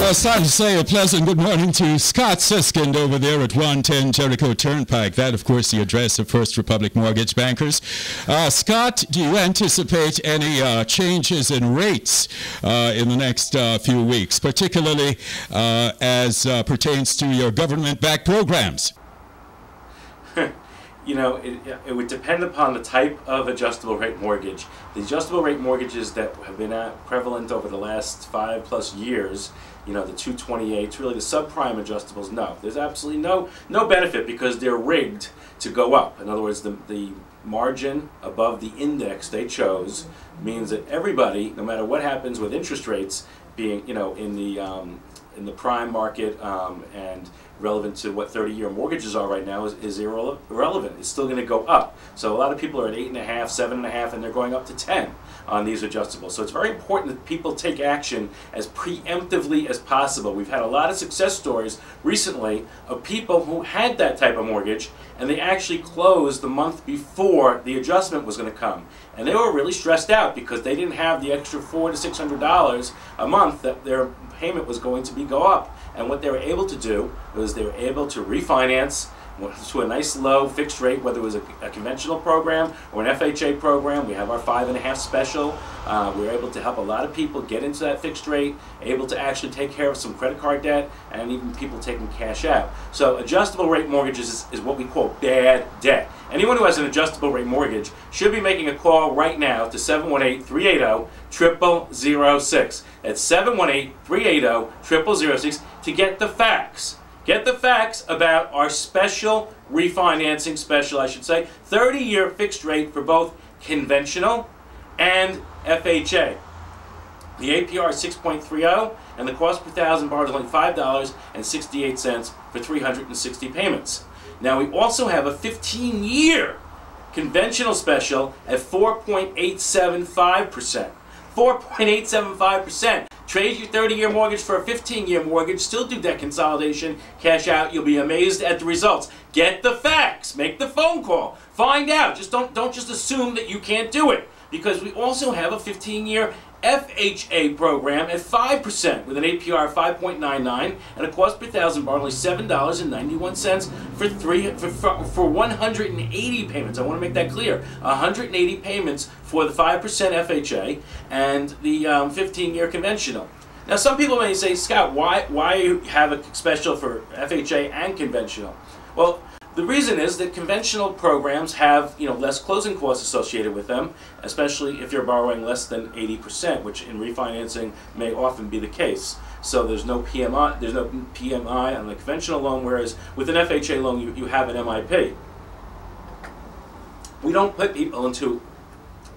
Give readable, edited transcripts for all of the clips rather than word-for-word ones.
Well, it's time to say a pleasant good morning to Scott Siskind over there at 110 Jericho Turnpike. That, of course, the address of First Republic Mortgage Bankers. Scott, do you anticipate any changes in rates in the next few weeks, particularly as pertains to your government-backed programs? You know, it would depend upon the type of adjustable rate mortgage. The adjustable rate mortgages that have been prevalent over the last 5+ years, you know, the 228s, really the subprime adjustables, no. There's absolutely no benefit because they're rigged to go up. In other words, the margin above the index they chose means that everybody, no matter what happens with interest rates being, you know, in the prime market and relevant to what 30-year mortgages are right now is irrelevant. It's still going to go up. So a lot of people are at 8.5, 7.5, and they're going up to 10 on these adjustables. So it's very important that people take action as preemptively as possible. We've had a lot of success stories recently of people who had that type of mortgage and they actually closed the month before the adjustment was going to come. And they were really stressed out because they didn't have the extra $400 to $600 a month that their payment was going to go up. And what they were able to do was they were able to refinance to a nice low fixed rate, whether it was a conventional program or an FHA program. We have our 5.5 special. We were able to help a lot of people get into that fixed rate, able to actually take care of some credit card debt, and even people taking cash out. So adjustable rate mortgages is what we call bad debt. Anyone who has an adjustable rate mortgage should be making a call right now to 718-380-0006. That's 718-380-0006 to get the facts. Get the facts about our special refinancing special, 30-year fixed rate for both conventional and FHA. The APR is 6.30 and the cost per thousand borrowed is only $5.68 for 360 payments. Now we also have a 15-year conventional special at 4.875%. 4.875%. Trade your 30-year mortgage for a 15-year mortgage, still do debt consolidation, cash out. You'll be amazed at the results. Get the facts. Make the phone call. Find out. Just don't just assume that you can't do it. Because we also have a 15-year FHA program at 5% with an APR of 5.99 and a cost per thousand borrowed only $7.91 for 180 payments. I want to make that clear. 180 payments for the 5% FHA and the 15-year conventional. Now some people may say, Scott, why have a special for FHA and conventional? Well, the reason is that conventional programs have, you know, less closing costs associated with them, especially if you're borrowing less than 80%, which in refinancing may often be the case. So there's no PMI on the conventional loan, whereas with an FHA loan you have an MIP. We don't put people into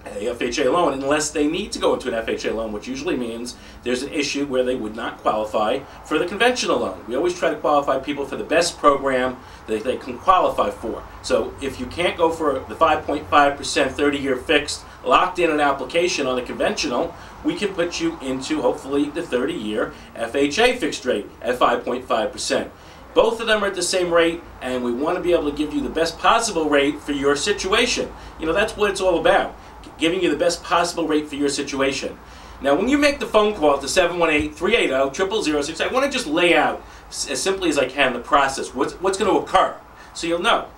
a FHA loan unless they need to go into an FHA loan, which usually means there's an issue where they would not qualify for the conventional loan. We always try to qualify people for the best program that they can qualify for. So if you can't go for the 5.5% 30-year fixed locked-in an application on the conventional, we can put you into hopefully the 30-year FHA fixed rate at 5.5%. Both of them are at the same rate, and we want to be able to give you the best possible rate for your situation. You know, that's what it's all about, giving you the best possible rate for your situation. Now, when you make the phone call to 718-380-0006, I want to just lay out, as simply as I can, the process, what's going to occur, so you'll know.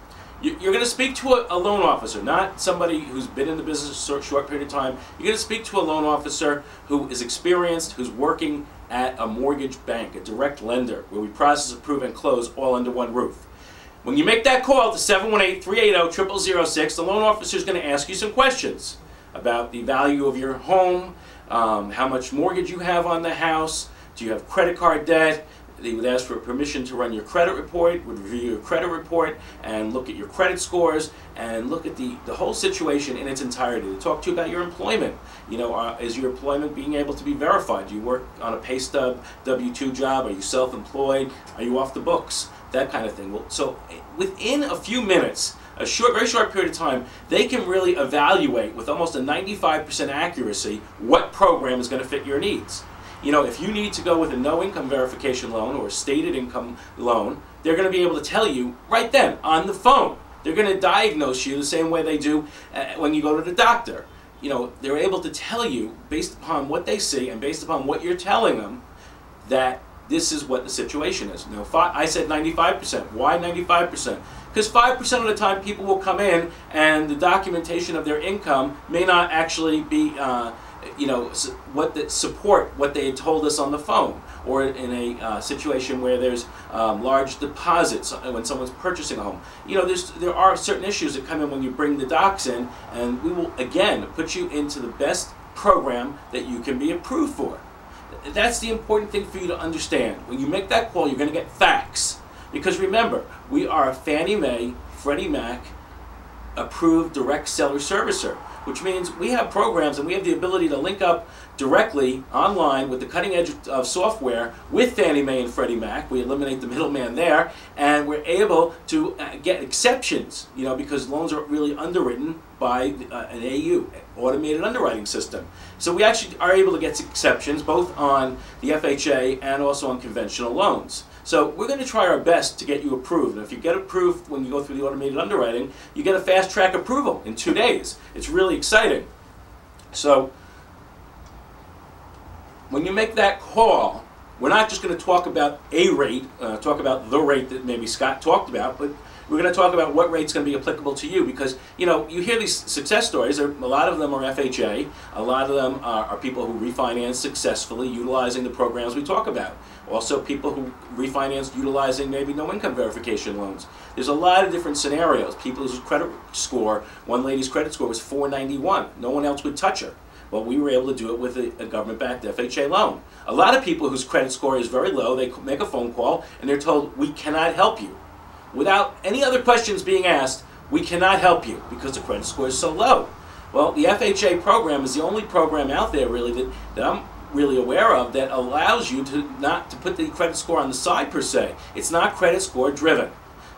You're going to speak to a loan officer, not somebody who's been in the business a short period of time. You're going to speak to a loan officer who is experienced, who's working at a mortgage bank, a direct lender, where we process, approve, and close all under one roof. When you make that call to 718-380-0006, the loan officer is going to ask you some questions about the value of your home, how much mortgage you have on the house, do you have credit card debt. They would ask for permission to run your credit report, would review your credit report, and look at your credit scores, and look at the whole situation in its entirety. They talk to you about your employment. You know, is your employment being able to be verified? Do you work on a pay stub, W-2 job? Are you self-employed? Are you off the books? That kind of thing. Well, so within a few minutes, a very short period of time, they can really evaluate with almost a 95% accuracy what program is going to fit your needs. You know, if you need to go with a no-income verification loan or a stated income loan, they're going to be able to tell you right then on the phone. They're going to diagnose you the same way they do when you go to the doctor. You know, they're able to tell you based upon what they see and based upon what you're telling them that this is what the situation is. Now, I said 95%. Why 95%? Because 5% of the time people will come in and the documentation of their income may not actually be, support what they had told us on the phone, or in a situation where there's large deposits when someone's purchasing a home. There are certain issues that come in when you bring the docs in, and we will again put you into the best program that you can be approved for. That's the important thing for you to understand. When you make that call, you're going to get facts. Because remember, we are a Fannie Mae, Freddie Mac approved direct seller servicer, which means we have programs and we have the ability to link up directly online with the cutting edge of software with Fannie Mae and Freddie Mac. We eliminate the middleman there, and we're able to get exceptions, because loans are really underwritten by an AU, automated underwriting system. So we actually are able to get exceptions both on the FHA and also on conventional loans. So we're going to try our best to get you approved. And if you get approved when you go through the automated underwriting, you get a fast track approval in 2 days. It's really exciting. So when you make that call, we're not just going to talk about a rate, talk about the rate that maybe Scott talked about, but we're going to talk about what rate's going to be applicable to you, because you hear these success stories. A lot of them are FHA. A lot of them are people who refinance successfully utilizing the programs we talk about. Also people who refinance utilizing maybe no income verification loans. There's a lot of different scenarios. People whose credit score, one lady's credit score was 491. No one else would touch her. Well, we were able to do it with a government-backed FHA loan. A lot of people whose credit score is very low, they make a phone call and they're told, we cannot help you. Without any other questions being asked, we cannot help you because the credit score is so low. Well, the FHA program is the only program out there really that I'm really aware of that allows you to not to put the credit score on the side per se. It's not credit score driven.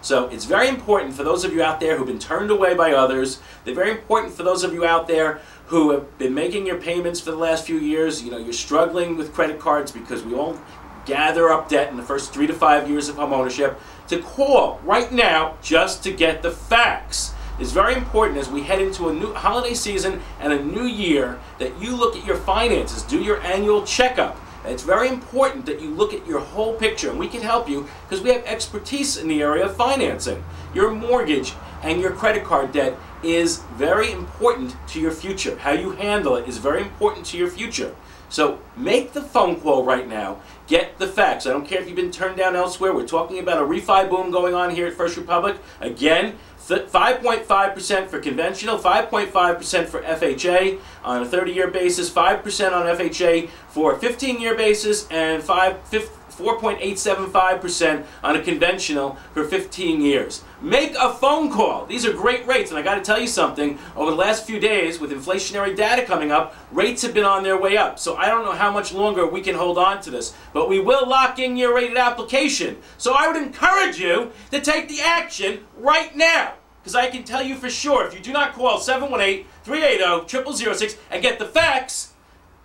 So it's very important for those of you out there who've been turned away by others. They're very important for those of you out there who have been making your payments for the last few years. You're struggling with credit cards because we all gather up debt in the first 3 to 5 years of home ownership, to call right now just to get the facts. It's very important as we head into a new holiday season and a new year that you look at your finances, do your annual checkup. It's very important that you look at your whole picture, and we can help you because we have expertise in the area of financing. Your mortgage and your credit card debt is very important to your future. How you handle it is very important to your future. So make the phone call right now. Get the facts. I don't care if you've been turned down elsewhere. We're talking about a refi boom going on here at First Republic. Again, 5.5% for conventional, 5.5% for FHA on a 30-year basis, 5% on FHA for a 15-year basis, and 4.875% on a conventional for 15 years. Make a phone call. These are great rates, and I got to tell you something. Over the last few days, with inflationary data coming up, rates have been on their way up. So I don't know how much longer we can hold on to this, but we will lock in your rated application. So I would encourage you to take the action right now, because I can tell you for sure, if you do not call 718-380-0006 and get the facts,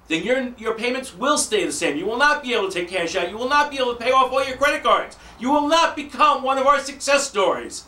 then your payments will stay the same. You will not be able to take cash out. You will not be able to pay off all your credit cards. You will not become one of our success stories,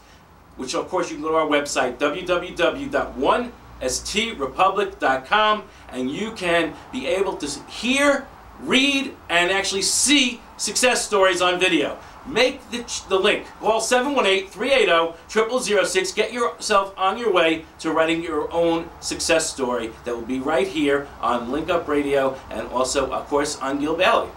which of course you can go to our website, www.1strepublic.com, and you can be able to hear, read, and actually see success stories on video. Make the link. Call 718-380-0006. Get yourself on your way to writing your own success story that will be right here on Link Up Radio and also, of course, on Gil Bailey.